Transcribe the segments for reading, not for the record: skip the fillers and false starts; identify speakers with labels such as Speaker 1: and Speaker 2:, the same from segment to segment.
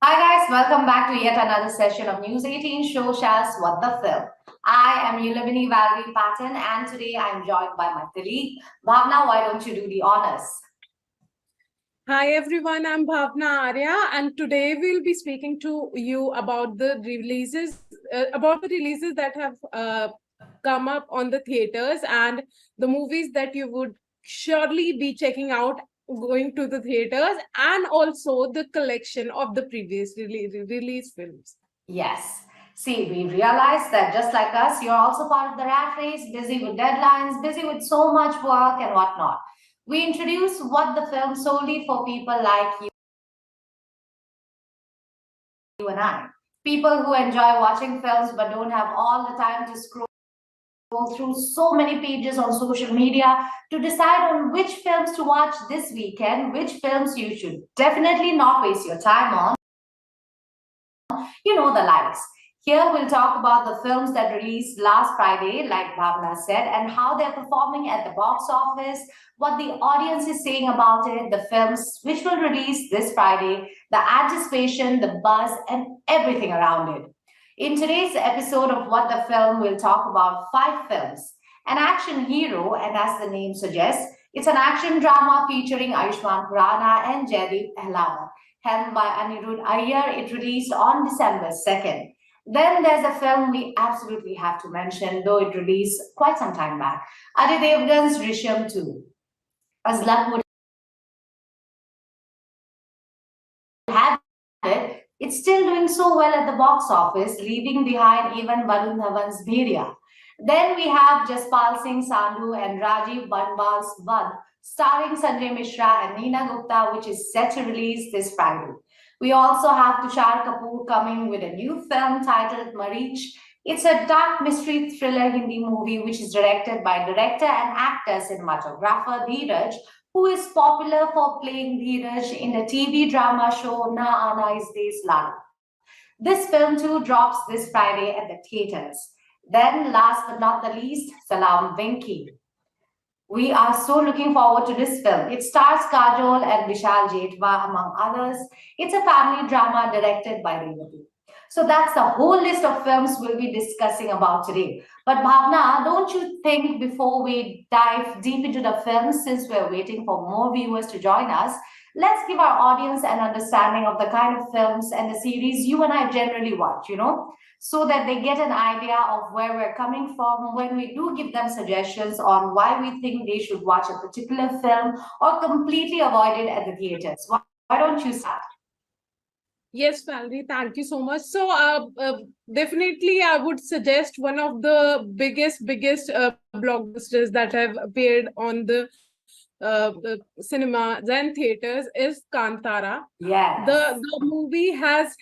Speaker 1: Hi guys, welcome back to yet another session of News 18 Showsha's What the Film. I am Yulabini Valerie Patton and today I am joined by my colleague. Bhavna, why don't you do the honors?
Speaker 2: Hi everyone, I'm Bhavna Arya and today we'll be speaking to you about the releases that have come up on the theaters and the movies that you would surely be checking out going to the theaters, and also the collection of the previous release films.
Speaker 1: Yes. See, we realize that just like us, you're also part of the rat race, busy with deadlines, busy with so much work and whatnot. We introduce What the Film solely for people like you and I. People who enjoy watching films but don't have all the time to scroll through so many pages on social media to decide on which films to watch this weekend, which films you should definitely not waste your time on. You know the likes. Here we'll talk about the films that released last Friday, like Bhavna said, and how they're performing at the box office, what the audience is saying about it, the films which will release this Friday, the anticipation, the buzz, and everything around it. In today's episode of What the Film, we'll talk about five films. An action hero, and as the name suggests, it's an action drama featuring Ayushmann Khurrana and Jaideep Ahlawat, helmed by Anirudh Iyer. It released on December 2nd. Then there's a film we absolutely have to mention, though it released quite some time back. Ajay Devgan's Drishyam 2. As luck would have it, it's still doing so well at the box office, leaving behind even Varun Dhawan's Bhiriya. Then we have Jaspal Singh Sandhu and Rajiv Banbal's Vadh, starring Sanjay Mishra and Neena Gupta, which is set to release this Friday. We also have Tushar Kapoor coming with a new film titled Maarrich. It's a dark mystery thriller Hindi movie which is directed by director and actor cinematographer Dheeraj, who is popular for playing Dheeraj in the TV drama show Na Ana Is Des Lalu. This film too drops this Friday at the theaters. Then, last but not the least, Salaam Venky. We are so looking forward to this film. It stars Kajol and Vishal Jetwa, among others. It's a family drama directed by Revati. So that's the whole list of films we'll be discussing about today. But Bhavna, don't you think before we dive deep into the films, since we're waiting for more viewers to join us, let's give our audience an understanding of the kind of films and the series you and I generally watch, so that they get an idea of where we're coming from when we do give them suggestions on why we think they should watch a particular film or completely avoid it at the theaters. Why don't you start?
Speaker 2: Yes, Valerie, thank you so much. So, definitely, I would suggest one of the biggest blockbusters that have appeared on the cinemas and theaters is Kantara.
Speaker 1: Yes.
Speaker 2: The movie has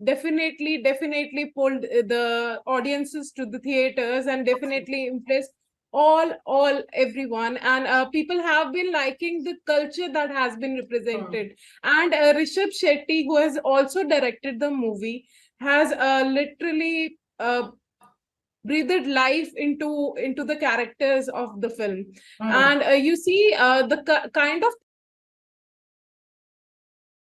Speaker 2: definitely pulled the audiences to the theaters and definitely impressed all everyone, and people have been liking the culture that has been represented. And Rishabh Shetty, who has also directed the movie, has literally breathed life into the characters of the film. And you see the kind of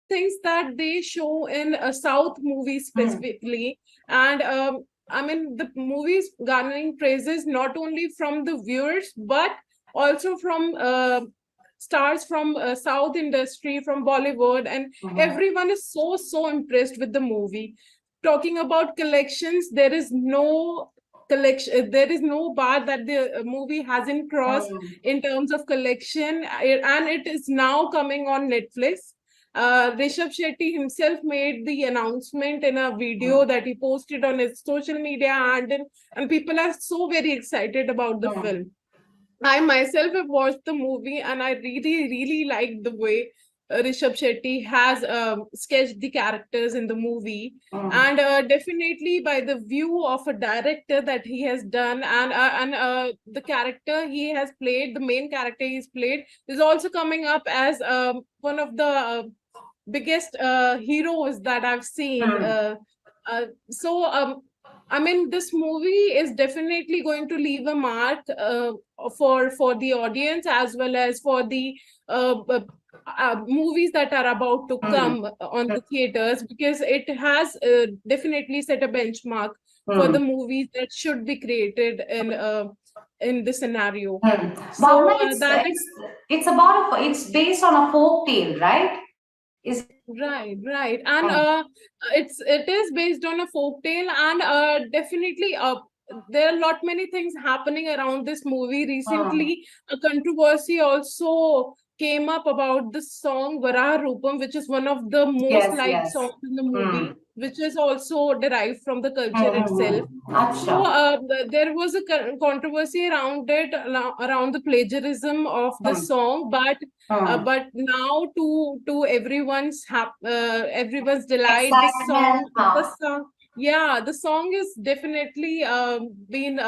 Speaker 2: things that they show in a South movie specifically. And I mean, the movie's garnering praises not only from the viewers, but also from stars from South industry, from Bollywood, and everyone is so impressed with the movie. Talking about collections, there is no bar that the movie hasn't crossed in terms of collection, and it is now coming on Netflix. Rishabh Shetty himself made the announcement in a video that he posted on his social media handle, and people are so very excited about the film. I myself have watched the movie, and I really liked the way Rishabh Shetty has sketched the characters in the movie. And definitely by the view of a director that he has done, and the character he has played, the main character he's played, is also coming up as one of the biggest heroes that I've seen. I mean, this movie is definitely going to leave a mark for the audience, as well as for the movies that are about to come on the theaters, because it has definitely set a benchmark for the movies that should be created in the scenario.
Speaker 1: Bhavna,
Speaker 2: So that is
Speaker 1: it's based on a folk tale, right? Is
Speaker 2: right, and it is based on a folk tale, and definitely there are a lot many things happening around this movie.
Speaker 1: hmm.
Speaker 2: Recently, a controversy also came up about the song Varaha Rupam, which is one of the most
Speaker 1: Yes,
Speaker 2: liked
Speaker 1: yes.
Speaker 2: songs in the
Speaker 1: Hmm.
Speaker 2: movie, which is also derived from the culture itself. So
Speaker 1: Acha.
Speaker 2: there was a controversy around it, around the plagiarism of the
Speaker 1: Hmm.
Speaker 2: song,
Speaker 1: Hmm.
Speaker 2: but now to everyone's delight,
Speaker 1: Excitement.
Speaker 2: the song, yeah, the song is definitely been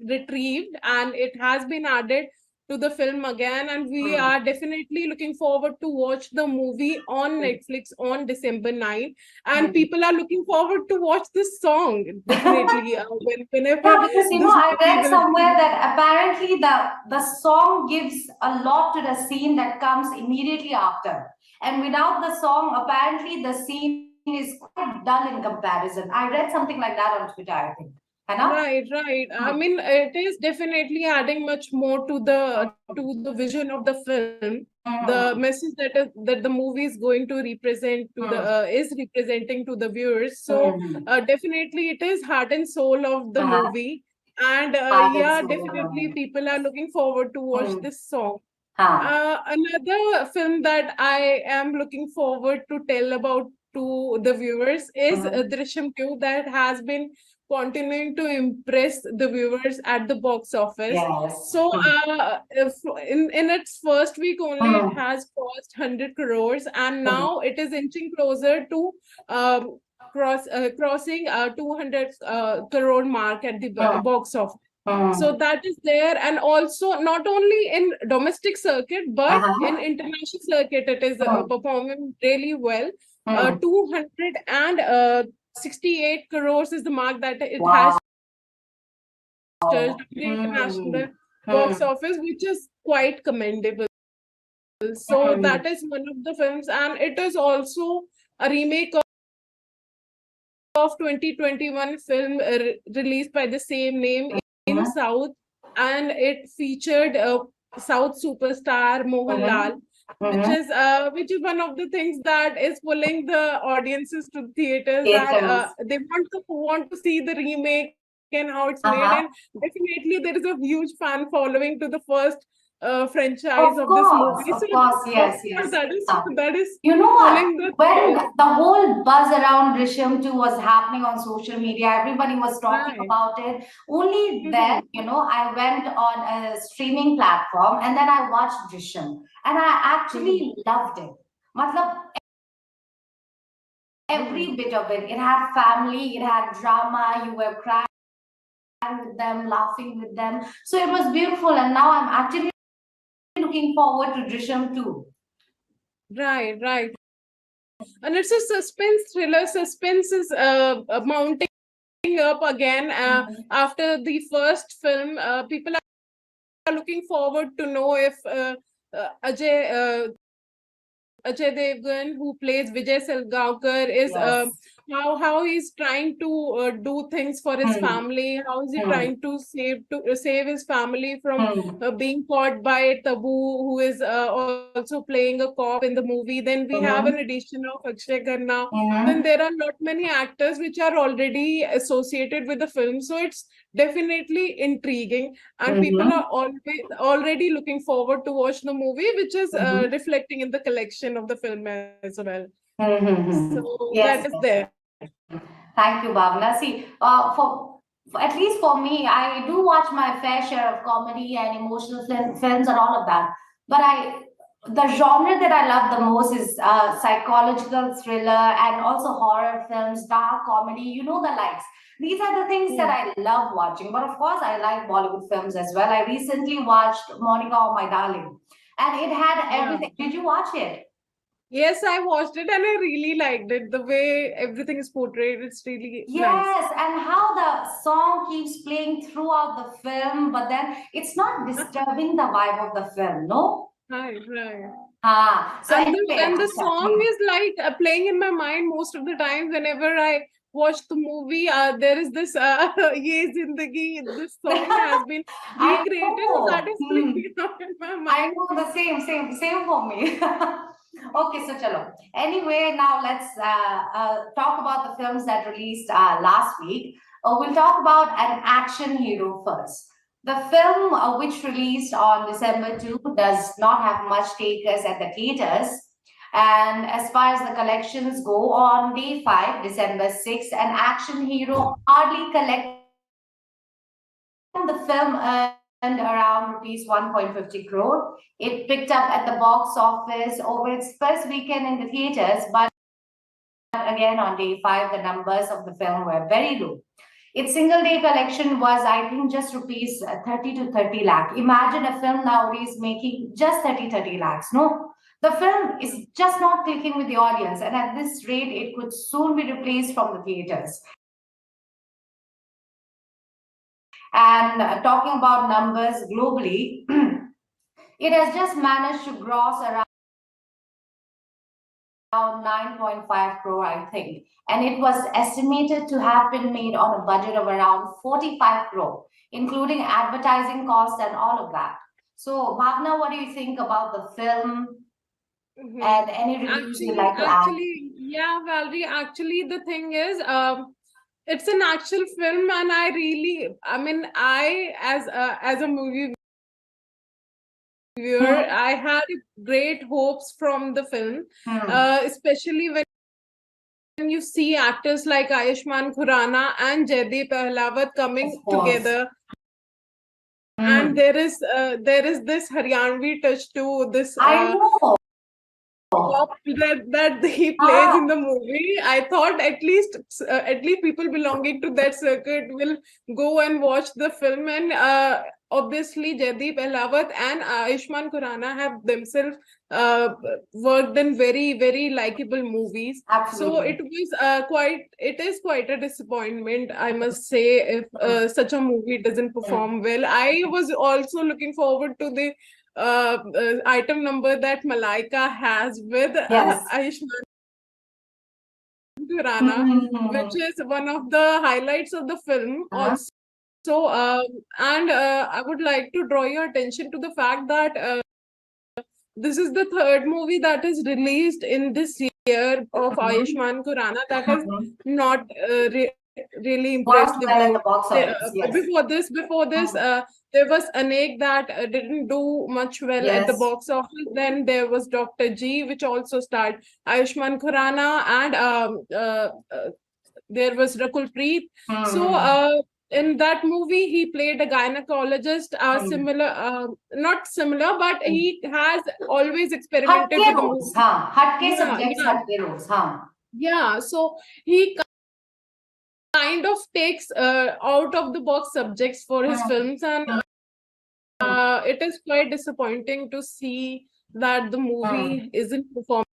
Speaker 2: retrieved, and it has been added to the film again, and we
Speaker 1: Hmm.
Speaker 2: are definitely looking forward to watch the movie on Netflix on December 9th, and
Speaker 1: Hmm.
Speaker 2: people are looking forward to watch this song definitely whenever
Speaker 1: Yeah, because
Speaker 2: this
Speaker 1: I
Speaker 2: movie
Speaker 1: read
Speaker 2: will
Speaker 1: somewhere
Speaker 2: be.
Speaker 1: that apparently the song gives a lot to the scene that comes immediately after. And without the song, apparently the scene is quite dull in comparison. I read something like that on Twitter, I think. Hannah?
Speaker 2: Right. I
Speaker 1: Hmm.
Speaker 2: mean, it is definitely adding much more to the vision of the film. The
Speaker 1: Hmm.
Speaker 2: message that the movie is going to represent to the
Speaker 1: Hmm.
Speaker 2: is representing to the viewers. So
Speaker 1: Hmm.
Speaker 2: definitely, it is heart and soul of the
Speaker 1: Uh-huh.
Speaker 2: movie, and
Speaker 1: Heart and
Speaker 2: yeah,
Speaker 1: soul.
Speaker 2: definitely people are looking forward to watch
Speaker 1: Hmm.
Speaker 2: this song.
Speaker 1: Huh.
Speaker 2: Another film that I am looking forward to tell about to the viewers is
Speaker 1: Hmm.
Speaker 2: Drishyam 2, that has been continuing to impress the viewers at the box office.
Speaker 1: Yes.
Speaker 2: So, if in its first week only, it
Speaker 1: Hmm.
Speaker 2: has crossed 100 crores, and
Speaker 1: Hmm.
Speaker 2: now it is inching closer to crossing 200 crore mark at the
Speaker 1: Hmm.
Speaker 2: box office.
Speaker 1: Hmm.
Speaker 2: So that is there, and also not only in domestic circuit but in
Speaker 1: Uh-huh.
Speaker 2: international circuit, it is
Speaker 1: Hmm.
Speaker 2: performing really well.
Speaker 1: Hmm.
Speaker 2: 268 crores is the mark that it has
Speaker 1: Wow.
Speaker 2: touched on the
Speaker 1: Hmm.
Speaker 2: international
Speaker 1: Hmm.
Speaker 2: box office, which is quite commendable. So
Speaker 1: Hmm.
Speaker 2: that is one of the films, and it is also a remake of 2021 film released by the same name in
Speaker 1: Hmm.
Speaker 2: South, and it featured South superstar
Speaker 1: Hmm.
Speaker 2: Mohanlal,
Speaker 1: Hmm.
Speaker 2: which is one of the things that is pulling the audiences to theaters, that
Speaker 1: Theaters.
Speaker 2: they want to see the remake and how it's made, and
Speaker 1: Uh-huh.
Speaker 2: definitely there is a huge fan following to the first franchise
Speaker 1: Of
Speaker 2: of this movie.
Speaker 1: course,
Speaker 2: So
Speaker 1: of course,
Speaker 2: of
Speaker 1: yes,
Speaker 2: course
Speaker 1: yes. Uh,
Speaker 2: that is
Speaker 1: you know what?
Speaker 2: pulling the
Speaker 1: When
Speaker 2: theaters.
Speaker 1: the whole buzz around Drishyam 2 was happening on social media, everybody was talking
Speaker 2: Right.
Speaker 1: about it. Only then,
Speaker 2: Mhm.
Speaker 1: I went on a streaming platform and then I watched Drishyam. And I
Speaker 2: Mhm.
Speaker 1: actually loved it. Matlab, every
Speaker 2: Mhm.
Speaker 1: bit of it. It had family, it had drama, you were crying with them, laughing with them. So it was beautiful. And now I'm actually looking forward to Drishyam 2.
Speaker 2: Right. And it's a suspense thriller. Suspense is mounting up again after the first film. People are looking forward to know if Ajay Devgan, who plays Vijay Salgaonkar, is
Speaker 1: Yes.
Speaker 2: how he's trying to do things for his
Speaker 1: Hmm.
Speaker 2: family. How is he
Speaker 1: Hmm.
Speaker 2: trying to save his family from
Speaker 1: Hmm.
Speaker 2: being caught by Tabu, who is also playing a cop in the movie. Then we have an
Speaker 1: Mm-hmm.
Speaker 2: addition of Akshay Khanna. Then
Speaker 1: Mm-hmm.
Speaker 2: there are not many actors which are already associated with the film, so it's definitely intriguing, and people
Speaker 1: Mm-hmm.
Speaker 2: are already looking forward to watch the movie, which is
Speaker 1: Mm-hmm.
Speaker 2: reflecting in the collection of the film as well.
Speaker 1: Mm-hmm.
Speaker 2: So that
Speaker 1: Yes,
Speaker 2: is
Speaker 1: yes.
Speaker 2: there.
Speaker 1: Thank you, Bhavna. See, at least for me, I do watch my fair share of comedy and emotional films and all of that. But the genre that I love the most is psychological thriller and also horror films, dark comedy. You know the likes. These are the things that
Speaker 2: Hmm.
Speaker 1: I love watching. But of course, I like Bollywood films as well. I recently watched Monica or My Darling, and it had
Speaker 2: Yeah.
Speaker 1: everything. Did you watch it?
Speaker 2: Yes, I watched it and I really liked it. The way everything is portrayed, it's really nice.
Speaker 1: Yes, and how the song keeps playing throughout the film, but then it's not disturbing the vibe of the film, no?
Speaker 2: Right.
Speaker 1: So anyway,
Speaker 2: And the song is like playing in my mind most of the time whenever I watch the movie. There is this Ye Zindagi, this song has been
Speaker 1: I
Speaker 2: recreated, so
Speaker 1: know.
Speaker 2: that is playing out in my mind.
Speaker 1: I know, the same for me. Okay, so chalo. Anyway, now let's talk about the films that released last week. We'll talk about an action hero first. The film, which released on December 2, does not have much takers at the theaters. And as far as the collections go, on day 5, December 6, an action hero hardly collected. The film earned around rupees 1.50 crore. It picked up at the box office over its first weekend in the theaters, but again on day 5, the numbers of the film were very low. Its single day collection was, I think, just rupees 30 to 30 lakh. Imagine a film nowadays making just 30 lakhs. No, the film is just not clicking with the audience, and at this rate, it could soon be replaced from the theaters. And talking about numbers globally, it has just managed to gross around 9.5 crore, I think. And it was estimated to have been made on a budget of around 45 crore, including advertising costs and all of that. So, Bhavna, what do you think about the film? And any reviews you'd like to add?
Speaker 2: Yeah, Valerie, actually, the thing is, it's an action film, and I as a movie viewer, I had great hopes from the film, especially when you see actors like Ayushmann Khurrana and Jaideep Ahlawat coming together. And there is this Haryanvi touch to this.
Speaker 1: I know.
Speaker 2: That he plays in the movie. I thought at least people belonging to that circuit will go and watch the film, and obviously Jaideep Ahlawat and Ayushmann Khurrana have themselves worked in very, very likable movies.
Speaker 1: Absolutely.
Speaker 2: So it is quite a disappointment, I must say, if such a movie doesn't perform well. I was also looking forward to the item number that Malaika has with Ayushmann Khurrana, which is one of the highlights of the film also. And I would like to draw your attention to the fact that this is the third movie that is released in this year of Ayushmann Khurrana that has not really impressed the
Speaker 1: well at
Speaker 2: view.
Speaker 1: the box office, yes.
Speaker 2: Before this, there was Anek that didn't do much well at the box office. Then there was Dr. G, which also starred Ayushmann Khurrana, and there was Rakul Preet. So in that movie, he played a gynecologist, not similar, but he has always experimented with the movie.
Speaker 1: Hatke subjects, hatke roles.
Speaker 2: Yeah, so he kind of takes out of the box subjects for his films, and it is quite disappointing to see that the movie isn't performing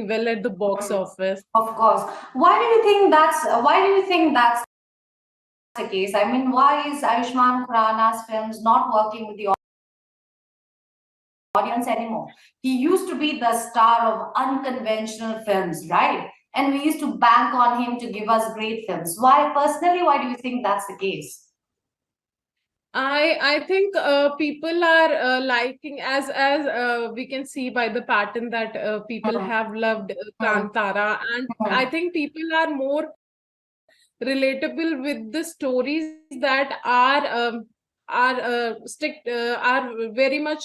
Speaker 2: well at the box office.
Speaker 1: Of course. Why do you think that's the case? I mean, why is Ayushmann Khurrana's films not working with the audience anymore? He used to be the star of unconventional films, right? And we used to bank on him to give us great films. Why do you think that's the case?
Speaker 2: I think people are liking, as we can see by the pattern that people have loved Kantara, and I think people are more relatable with the stories that are very much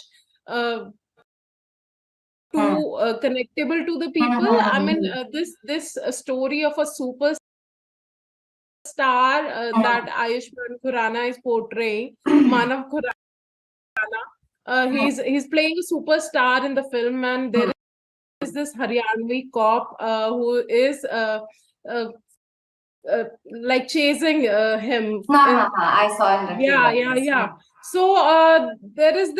Speaker 2: connectable to the people. I mean, this story of a superstar that Ayushmann Khurrana is portraying, Manav Khurrana. He's playing a superstar in the film, and there is this Haryanvi cop who is like chasing him.
Speaker 1: I saw in the
Speaker 2: Yeah. So there is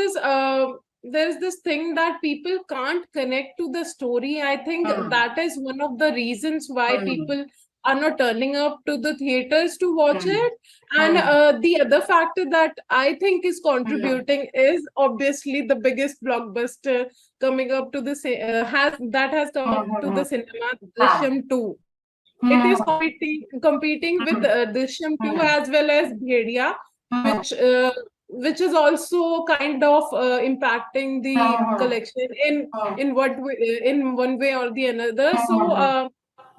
Speaker 2: this thing that people can't connect to the story. I think that is one of the reasons why people are not turning up to the theaters to watch
Speaker 1: Hmm.
Speaker 2: it. And the other factor that I think is
Speaker 1: Hmm.
Speaker 2: contributing is obviously the biggest blockbuster coming up to the has come up to
Speaker 1: Hmm.
Speaker 2: the cinema,
Speaker 1: Huh.
Speaker 2: Drishyam 2. It
Speaker 1: Hmm.
Speaker 2: is competing with Drishyam 2
Speaker 1: Hmm.
Speaker 2: as well as Bhedia,
Speaker 1: Hmm.
Speaker 2: which is also kind of impacting the
Speaker 1: Hmm.
Speaker 2: collection
Speaker 1: Hmm.
Speaker 2: in what way, in one way or the another. So
Speaker 1: Hmm.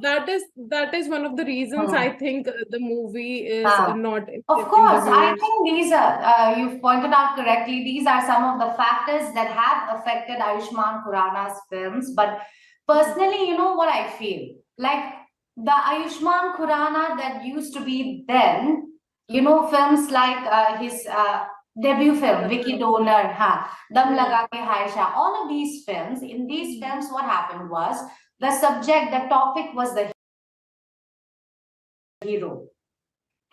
Speaker 2: that is one of the reasons
Speaker 1: Hmm.
Speaker 2: I think the movie is
Speaker 1: Ah,
Speaker 2: not
Speaker 1: of
Speaker 2: impressing the
Speaker 1: course, I
Speaker 2: viewers.
Speaker 1: think these are, you've pointed out correctly, these are some of the factors that have affected Ayushmann Khurrana's films. But personally, you know what I feel? Like the Ayushmann Khurrana that used to be then, you know, films like his debut film, Vicky
Speaker 2: Salaam.
Speaker 1: Donor, ha, Dam
Speaker 2: Yeah,
Speaker 1: Laga Ke Haisha, all of these films, in these
Speaker 2: Mhm.
Speaker 1: films, what happened was the subject, the topic was the hero.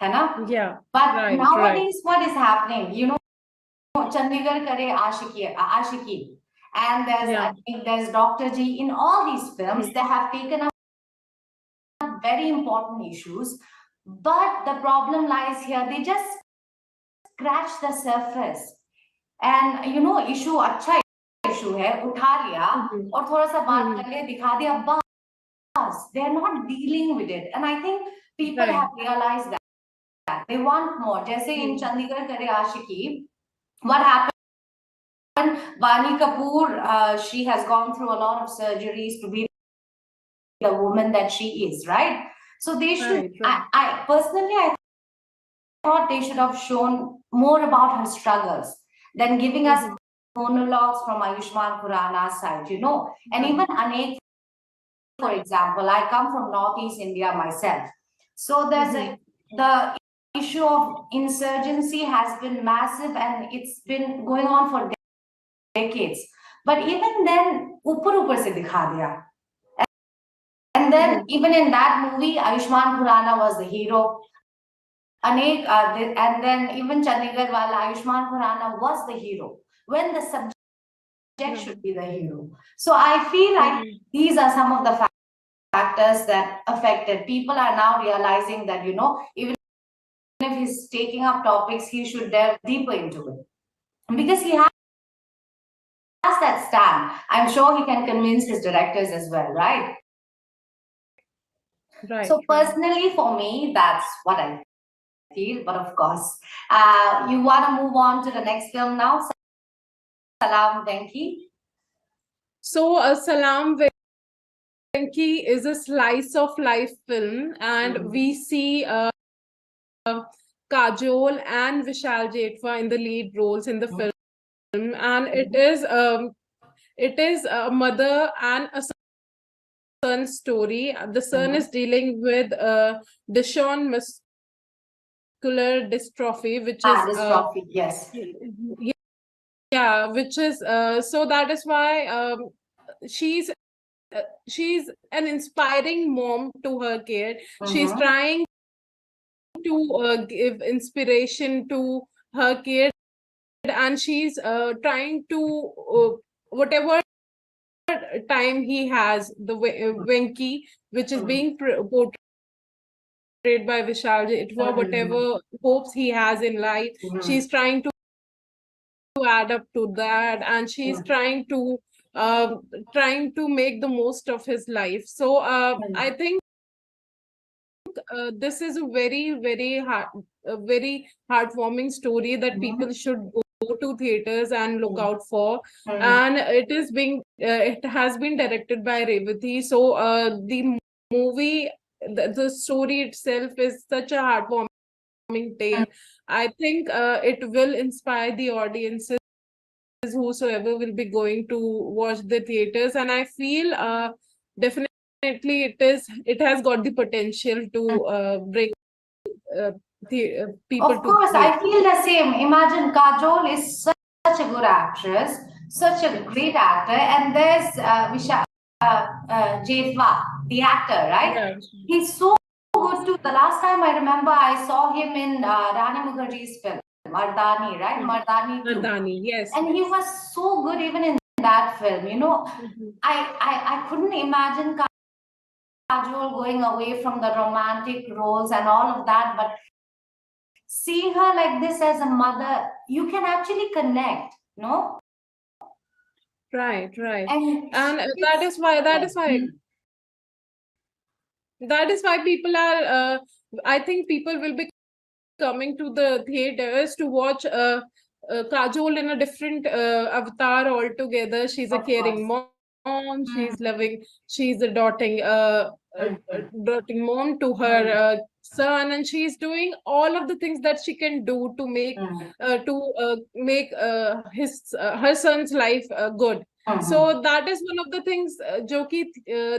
Speaker 1: है ना?
Speaker 2: Yeah,
Speaker 1: But
Speaker 2: right, right.
Speaker 1: nowadays, what is happening? You know, Chandigarh Kare Ashiki, and there's I
Speaker 2: Yeah.
Speaker 1: think there's Dr. G. In all these films,
Speaker 2: Mhm.
Speaker 1: they have taken up very important issues, but the problem lies here. They just scratch the surface, and you know, issue अच्छा issue है, उठा लिया
Speaker 2: Mhm.
Speaker 1: और थोड़ा सा बात
Speaker 2: Mhm.
Speaker 1: कर लिया, दिखा दिया, बस. They're not dealing with it, and I think people
Speaker 2: Right.
Speaker 1: have realized that they want more. जैसे in
Speaker 2: Mhm.
Speaker 1: Chandigarh Kare Ashiki, what happened? Bani Kapoor, she has gone through a lot of surgeries to be the woman that she is, right? So they should,
Speaker 2: Right, right.
Speaker 1: I personally, I thought they should have shown more about her struggles than giving us
Speaker 2: Mhm.
Speaker 1: monologues from Ayushmann Khurrana's side, you know. And
Speaker 2: Right.
Speaker 1: even Anek, for example, I come from Northeast India myself. So there's
Speaker 2: Mhm.
Speaker 1: the issue of insurgency has been massive and it's been going on for decades. But even then, ऊपर se dikha diya. And then
Speaker 2: Mhm.
Speaker 1: even in that movie, Ayushmann Khurrana was the hero. And then even Chandigarh wala Ayushmann Khurrana was the hero when the subject
Speaker 2: Right.
Speaker 1: should be the hero. So I feel like
Speaker 2: Mhm.
Speaker 1: these are some of the factors that affected. People are now realizing that, you know, even if he's taking up topics, he should delve deeper into it because he has that stand. I'm sure he can convince his directors as well, right?
Speaker 2: Right,
Speaker 1: So
Speaker 2: right.
Speaker 1: personally, for me, that's what I feel. But of course, you want to move on to the next film now, Salaam Venky.
Speaker 2: So, Salaam Venky is a slice of life film, and
Speaker 1: Mhm.
Speaker 2: we see Kajol and Vishal Jetwa in the lead roles in the film, and it is a mother and a son story. The son
Speaker 1: Mhm.
Speaker 2: is dealing with Duchenne muscular dystrophy, which is
Speaker 1: This trophy, yes.
Speaker 2: yeah, which is so that is why she's she's an inspiring mom to her kid. She's
Speaker 1: Mhm.
Speaker 2: trying to give inspiration to her kid, and she's trying to whatever time he has, the Venki, which is
Speaker 1: Mhm.
Speaker 2: being portrayed by Vishal Jetwa,
Speaker 1: Mhm.
Speaker 2: whatever hopes he has in life,
Speaker 1: Mhm.
Speaker 2: she's trying to add up to that, and she's
Speaker 1: Mhm.
Speaker 2: trying to make the most of his life. So I
Speaker 1: Mhm.
Speaker 2: think this is a very heartwarming story that
Speaker 1: Mhm.
Speaker 2: people should go to theaters and look
Speaker 1: Mhm.
Speaker 2: out for.
Speaker 1: Mhm.
Speaker 2: And it has been directed by Revati. So the movie, the story itself is such a heartwarming tale. I think it will inspire the audiences whosoever will be going to watch the theaters, and I feel definitely it has got the potential to bring people
Speaker 1: Of
Speaker 2: to
Speaker 1: course,
Speaker 2: theater.
Speaker 1: I feel the same. Imagine Kajol is such a good actress, such a
Speaker 2: Yes.
Speaker 1: great actor, and there's Jetwa, the actor, right?
Speaker 2: Yeah.
Speaker 1: He's so
Speaker 2: Yes.
Speaker 1: good too. The last time I remember, I saw him in Rani Mukherjee's film, Mardani, right?
Speaker 2: Mhm.
Speaker 1: Mardani too,
Speaker 2: Nandani, yes,
Speaker 1: and he
Speaker 2: yes.
Speaker 1: was so good even in that film. You know,
Speaker 2: Mhm.
Speaker 1: I couldn't imagine Kajol going away from the romantic roles and all of that, but seeing her like this as a mother, you can actually connect, no?
Speaker 2: Right.
Speaker 1: And
Speaker 2: And
Speaker 1: it's
Speaker 2: that is why people are I think people will be coming to the theaters to watch Kajol in a different avatar altogether. She's a
Speaker 1: of
Speaker 2: caring
Speaker 1: course.
Speaker 2: mom.
Speaker 1: Mm,
Speaker 2: She's a doting mom to her
Speaker 1: mm,
Speaker 2: son, and she's doing all of the things that she can do to
Speaker 1: mm,
Speaker 2: make her son's life good.
Speaker 1: mm.
Speaker 2: So that is one of the things जो कि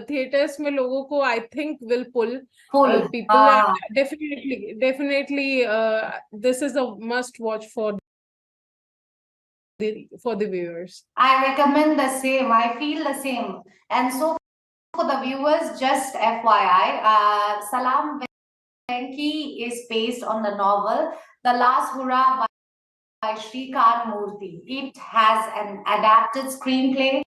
Speaker 2: theaters में लोगों को I think will pull
Speaker 1: Full.
Speaker 2: people, and definitely this is a must watch for the viewers.
Speaker 1: I recommend the same. I feel the same. And so for the viewers, just FYI, Salaam Venky is based on the novel The Last Hurrah by Shrikant Murthy. It has an adapted screenplay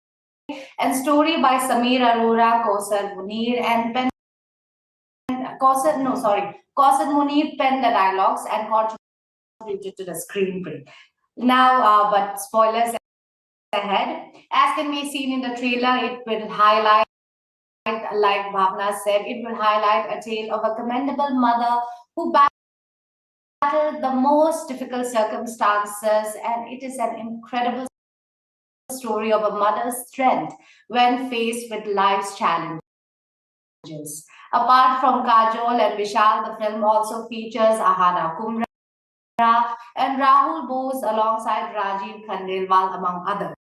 Speaker 1: and story by Sameer Arora, Kausar Munir, and Kausar Munir penned the dialogues and contributed to the screenplay. Now, but spoilers ahead. As can be seen in the trailer, it will highlight, like Bhavna said, it will highlight a tale of a commendable mother who battled the most difficult circumstances, and it is an incredible story of a mother's strength when faced with life's challenges. Apart from Kajol and Vishal, the film also features Ahana Kumra and Rahul Bose alongside Rajiv Khandelwal, among others.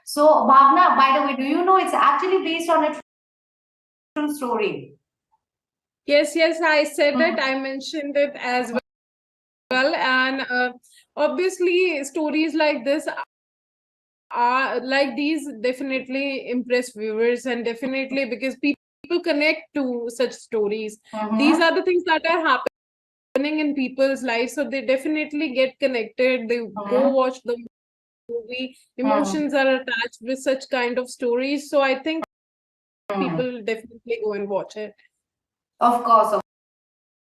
Speaker 1: So, Bhavna, by the way, do you know it's actually based on a true story?
Speaker 2: Yes, I said it. I mentioned it as well, and obviously stories like this are like these definitely impress viewers, and definitely because people connect to such stories. These are the things that are happening in people's lives, so they definitely get connected. They go watch the movie. Emotions are attached with such kind of stories, so I think people definitely go and watch it.
Speaker 1: Of course,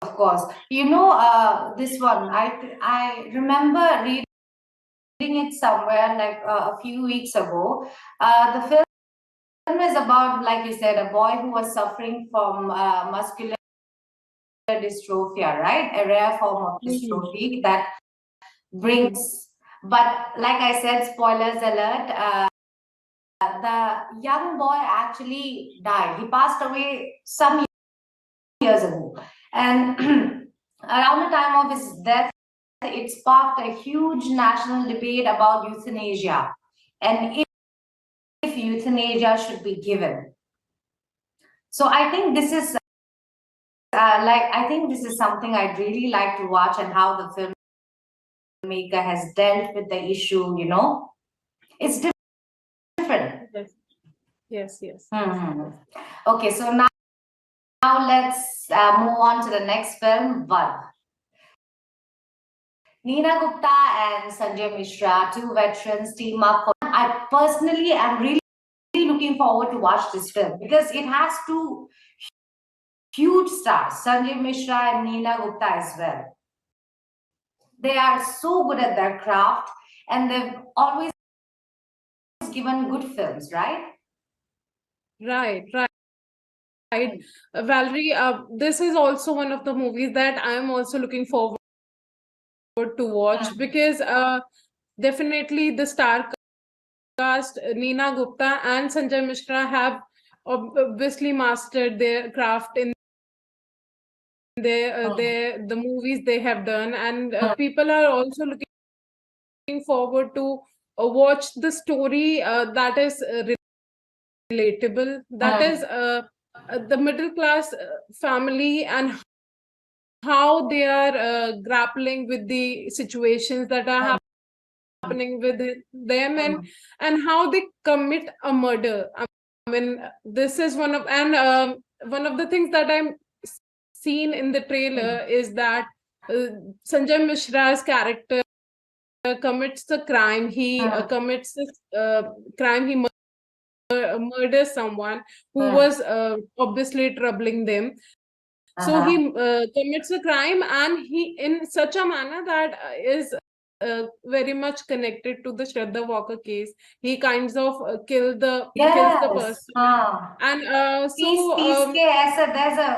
Speaker 1: of course. You know, this one, I remember reading it somewhere like a few weeks ago. The film is about, like you said, a boy who was suffering from muscular dystrophia, right? A rare form of dystrophy that brings, but like I said, spoilers alert, the young boy actually died. He passed away some years ago. And around the time of his death, it sparked a huge national debate about euthanasia and if euthanasia should be given. So I think this is I think this is something I'd really like to watch, and how the filmmaker has dealt with the issue. You know, it's different.
Speaker 2: Yes.
Speaker 1: Okay, so now let's move on to the next film, Vadh. Neena Gupta and Sanjay Mishra, two veterans, team up. I personally am really looking forward to watch this film because it has two huge stars, Sanjay Mishra and Neena Gupta as well. They are so good at their craft, and they've always given good films, right?
Speaker 2: Right. Valerie, this is also one of the movies that I am also looking forward to watch, because definitely the star cast, Neena Gupta and Sanjay Mishra, have obviously mastered their craft in the movies they have done, and people are also looking forward to watch the story that is relatable, that is the middle class family, and how they are grappling with the situations that are happening with them, and how they commit a murder. I mean, this is one of the things that I'm seen in the trailer is that Sanjay Mishra's character commits the crime. He commits this crime. He murder someone who was obviously troubling them. So
Speaker 1: Uh-huh.
Speaker 2: he commits a crime, and he in such a manner that is very much connected to the Shraddha Walker case. He kinds of kills the
Speaker 1: Yes.
Speaker 2: person, and
Speaker 1: Peace,
Speaker 2: so
Speaker 1: peace के ऐसा there's a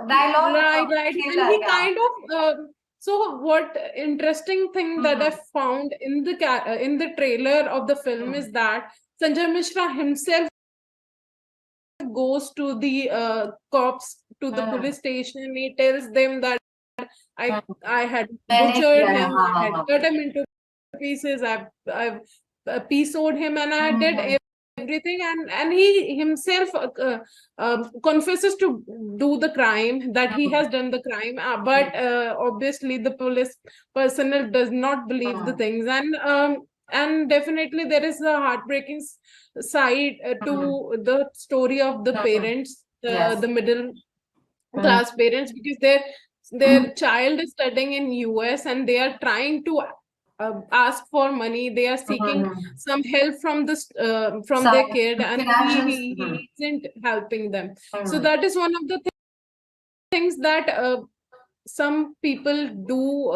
Speaker 1: dialogue
Speaker 2: right, and
Speaker 1: killer,
Speaker 2: he
Speaker 1: yeah.
Speaker 2: kind of so what interesting thing that I found in in the trailer of the film is that Sanjay Mishra himself goes to the cops, to the police station. He tells them that I had
Speaker 1: मैंने
Speaker 2: butchered
Speaker 1: किया है,
Speaker 2: him,
Speaker 1: हाँ
Speaker 2: I
Speaker 1: हाँ
Speaker 2: had
Speaker 1: हाँ.
Speaker 2: cut him into pieces, I've pieceoed him, and I did everything. And he himself confesses to do the crime, that he has done the crime, but obviously the police personnel does not believe the things. And definitely there is a heartbreaking side to the story of the parents,
Speaker 1: Yes.
Speaker 2: the middle class parents, because their child is studying in US, and they are trying to ask for money. They are seeking some help from from
Speaker 1: Some
Speaker 2: their kid, and
Speaker 1: financials.
Speaker 2: he isn't helping them. So that is one of the things that some people do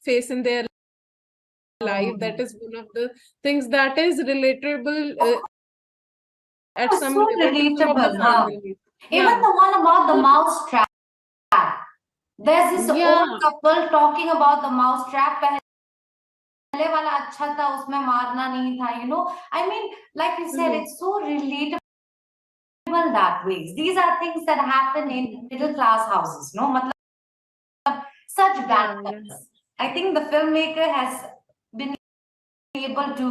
Speaker 2: face in their life. That is one of the things that is relatable at
Speaker 1: It's
Speaker 2: some
Speaker 1: so
Speaker 2: level to some of the
Speaker 1: relatable, huh?
Speaker 2: families.
Speaker 1: Even
Speaker 2: Yeah.
Speaker 1: the one about the mouse trap. There's this
Speaker 2: Yeah.
Speaker 1: old couple talking about the mouse trap. पहले वाला अच्छा था, उसमें मारना नहीं था, you know. I mean, like you said, it's so relatable that ways. These are things that happen in middle class houses, no? मतलब such balance. I think the filmmaker has been able to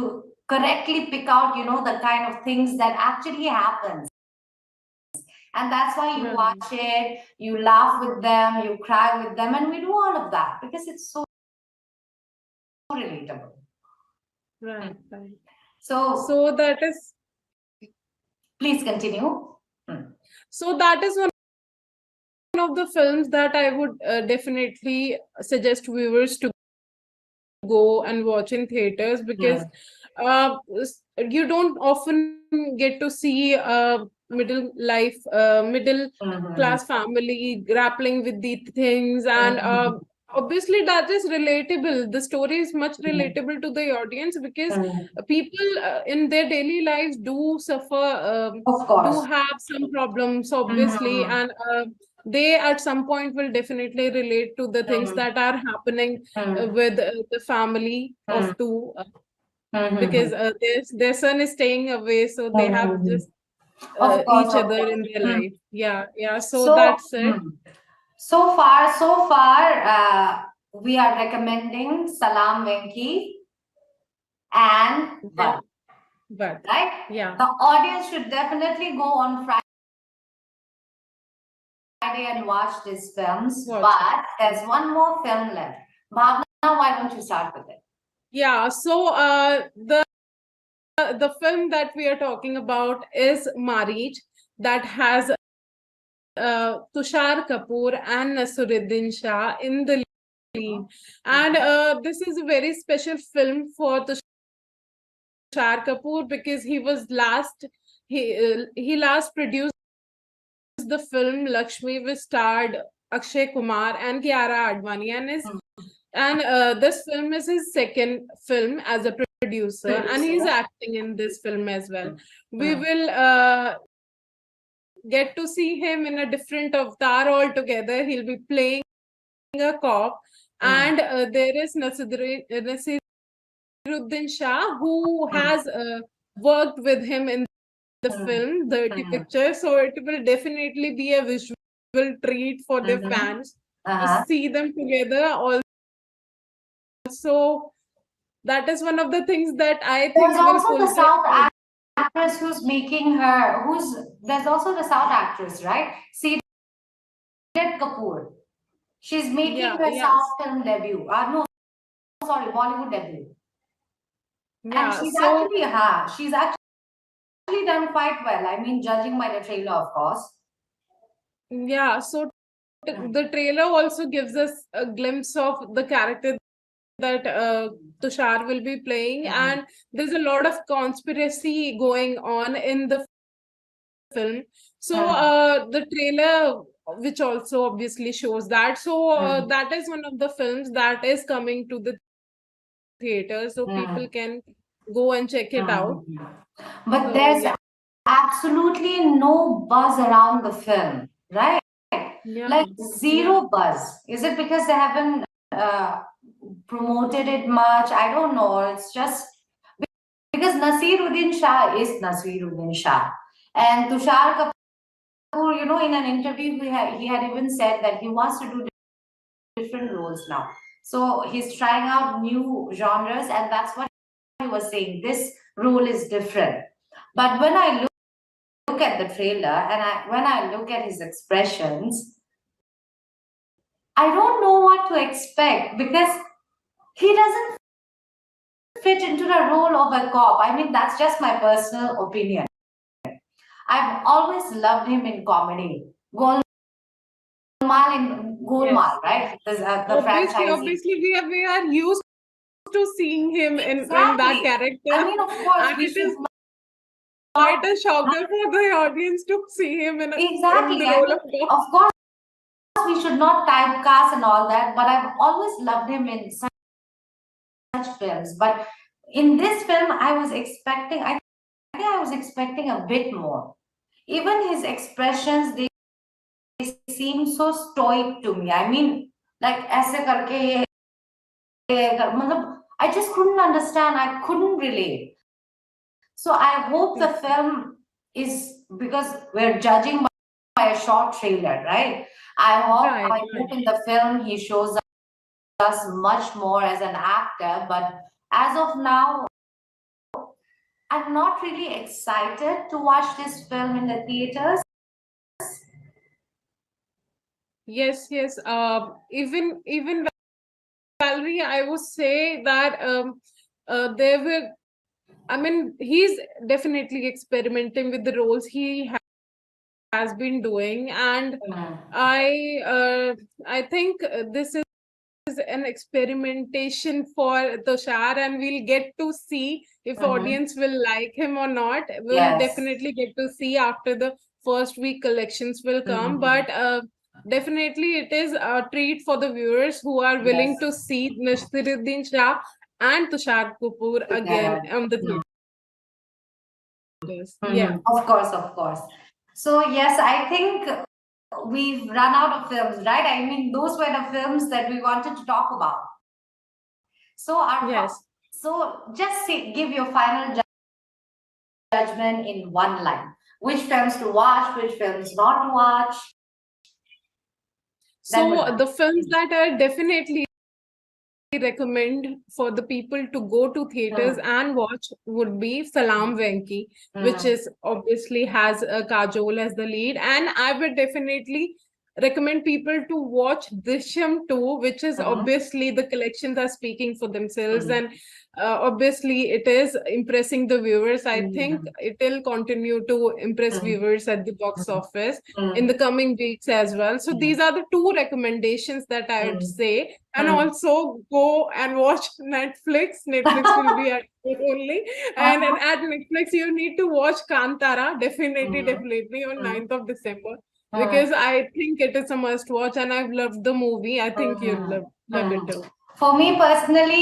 Speaker 1: correctly pick out, you know, the kind of things that actually happens. And that's why you watch it, you laugh with them, you cry with them, and we do all of that because it's so relatable.
Speaker 2: Right.
Speaker 1: So
Speaker 2: That is,
Speaker 1: please continue.
Speaker 2: so that is one of the films that I would definitely suggest viewers to go and watch in theaters, because you don't often get to see a middle class family grappling with these things. And obviously that is relatable. The story is much relatable to the audience, because people in their daily lives do suffer,
Speaker 1: Of
Speaker 2: do
Speaker 1: course.
Speaker 2: have some problems, obviously. And they at some point will definitely relate to the things that are happening with the family of two, because their son is staying away, so they have just
Speaker 1: Of course,
Speaker 2: each
Speaker 1: of
Speaker 2: other in their
Speaker 1: course.
Speaker 2: life. Yeah, so
Speaker 1: So,
Speaker 2: that's it.
Speaker 1: so far, we are recommending Salaam Venky and
Speaker 2: Yeah,
Speaker 1: Vadh,
Speaker 2: but
Speaker 1: right?
Speaker 2: yeah,
Speaker 1: The audience should definitely go on Friday and watch these films,
Speaker 2: watch
Speaker 1: but
Speaker 2: it.
Speaker 1: there's one more film left. Bhavna, why don't you start with it?
Speaker 2: Yeah, so the film that we are talking about is Maarrich, that has Tushar Kapoor and Nasiruddin Shah in the lead. And this is a very special film for Tushar Kapoor, because he last produced the film Lakshmi, which starred Akshay Kumar and Kiara Advani, and this film is his second film as a producer, and he's acting in this film as well. We will get to see him in a different avatar altogether. He'll be playing a cop, and there is Nasiruddin Shah, who has worked with him in the film Dirty Picture. So it will definitely be a visual treat for the fans to see them together. Also, that is one of the things that I
Speaker 1: There's
Speaker 2: think will
Speaker 1: also the
Speaker 2: fulfill.
Speaker 1: South actress who's making her, there's also the South actress, right? Seerat Kapoor. She's making her South film debut. No, sorry, Bollywood debut. And
Speaker 2: So
Speaker 1: she's actually done quite well. I mean, judging by the trailer, of course.
Speaker 2: yeah, so the trailer also gives us a glimpse of the character that Tushar will be playing, and there's a lot of conspiracy going on in the film. So the trailer, which also obviously shows that. So that is one of the films that is coming to the theater, so people can go and check it out.
Speaker 1: But
Speaker 2: So
Speaker 1: there's
Speaker 2: yeah,
Speaker 1: absolutely no buzz around the film, right?
Speaker 2: yeah,
Speaker 1: Like
Speaker 2: yeah.
Speaker 1: zero buzz. Is it because they haven't promoted it much? I don't know. It's just because Nasiruddin Shah is Nasiruddin Shah. And Tushar Kapoor, in an interview, he had even said that he wants to do different roles now. So he's trying out new genres, and that's what he was saying. This role is different. But when I look at the trailer and when I look at his expressions, I don't know what to expect because he doesn't fit into the role of a cop. I mean, that's just my personal opinion. I've always loved him in comedy.
Speaker 2: Yes,
Speaker 1: Golmaal, right? The
Speaker 2: obviously,
Speaker 1: franchisee.
Speaker 2: obviously, we are used to seeing him in that
Speaker 1: Exactly. I
Speaker 2: character,
Speaker 1: mean, of course,
Speaker 2: and
Speaker 1: we
Speaker 2: it
Speaker 1: should
Speaker 2: is quite
Speaker 1: not.
Speaker 2: a shocker for the audience to see him in
Speaker 1: Exactly.
Speaker 2: the
Speaker 1: I
Speaker 2: role
Speaker 1: mean,
Speaker 2: of God.
Speaker 1: of course, we should not typecast and all that, but I've always loved him in such films. But in this film, I think I was expecting a bit more. Even his expressions, they seem so stoic to me. I mean, like ऐसे करके मतलब I just couldn't understand. I couldn't relate. So I hope the film is because we're judging by a short trailer, right?
Speaker 2: Right,
Speaker 1: I hope
Speaker 2: right.
Speaker 1: in the film he shows us much more as an actor. But as of now, I'm not really excited to watch this film in the theaters.
Speaker 2: Yes, yes. Even Valerie, I would say that there were. I mean, he's definitely experimenting with the roles he has been doing, and
Speaker 1: Mm,
Speaker 2: I think this is an experimentation for Tushar, and we'll get to see if
Speaker 1: mhm.
Speaker 2: audience will like him or not. We'll
Speaker 1: Yes.
Speaker 2: definitely get to see after the first week collections will come,
Speaker 1: Mhm.
Speaker 2: but definitely it is a treat for the viewers who are willing
Speaker 1: Yes.
Speaker 2: to see Nasiruddin Shah and Tushar Kapoor again
Speaker 1: Together.
Speaker 2: on the
Speaker 1: Mm.
Speaker 2: theaters. Yeah.
Speaker 1: Mhm. Of course, of course. So yes, I think we've run out of films, right? I mean, those were the films that we wanted to talk about. So
Speaker 2: Yes.
Speaker 1: just give your final judgment in one line. Which films to watch, which films not to watch. Then we're
Speaker 2: So
Speaker 1: done.
Speaker 2: the films that are definitely recommend for the people to go to theaters
Speaker 1: Mm,
Speaker 2: and watch would be Salaam Venky, which
Speaker 1: mm,
Speaker 2: is obviously has Kajol as the lead, and I would definitely recommend people to watch Drishyam 2, which is
Speaker 1: mhm,
Speaker 2: obviously the collections are speaking for themselves,
Speaker 1: mhm,
Speaker 2: and obviously it is impressing the viewers. I think
Speaker 1: mhm,
Speaker 2: it will continue to impress
Speaker 1: mhm,
Speaker 2: viewers at the box office in
Speaker 1: mhm,
Speaker 2: the coming weeks as well. So
Speaker 1: mhm,
Speaker 2: these are the two recommendations that I would
Speaker 1: mhm,
Speaker 2: say, and
Speaker 1: mhm.
Speaker 2: also go and watch Netflix. Netflix will be at it only. And
Speaker 1: Uh-huh.
Speaker 2: at Netflix, you need to watch Kantara, definitely,
Speaker 1: Mhm,
Speaker 2: definitely on
Speaker 1: mhm,
Speaker 2: 9th of December.
Speaker 1: mhm,
Speaker 2: Because I think it is a must watch and I've loved the movie. I think you'll
Speaker 1: mhm,
Speaker 2: love it
Speaker 1: mhm.
Speaker 2: too.
Speaker 1: For me personally,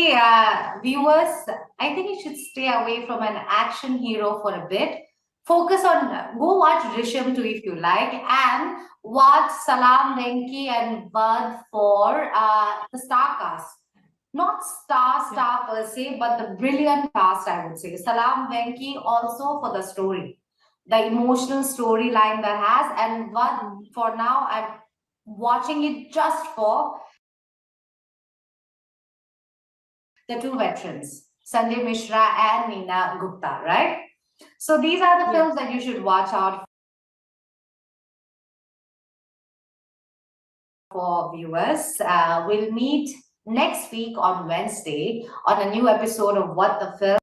Speaker 1: viewers, I think you should stay away from an action hero for a bit. Focus on, go watch Drishyam 2 if you like, and watch Salaam Venky and Vadh for the star cast. Not
Speaker 2: Yeah.
Speaker 1: star per se, but the brilliant cast, I would say. Salaam Venky also for the story, the emotional storyline that has, and Vadh
Speaker 2: Mm.
Speaker 1: for now, I'm watching it just for the two veterans, Sanjay Mishra and Neena Gupta, right? So these are the
Speaker 2: Yeah.
Speaker 1: films that you should watch out for, viewers. We'll meet next week on Wednesday on a new episode of What the Film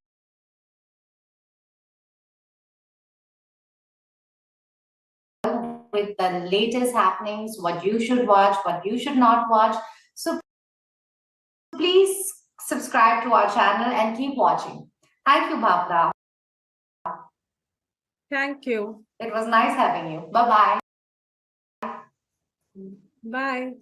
Speaker 1: with the latest happenings, what you should watch, what you should not watch. So please subscribe to our channel and keep watching. Thank you, Bhavna.
Speaker 2: Thank you.
Speaker 1: It was nice having you. Bye-bye.
Speaker 2: Bye.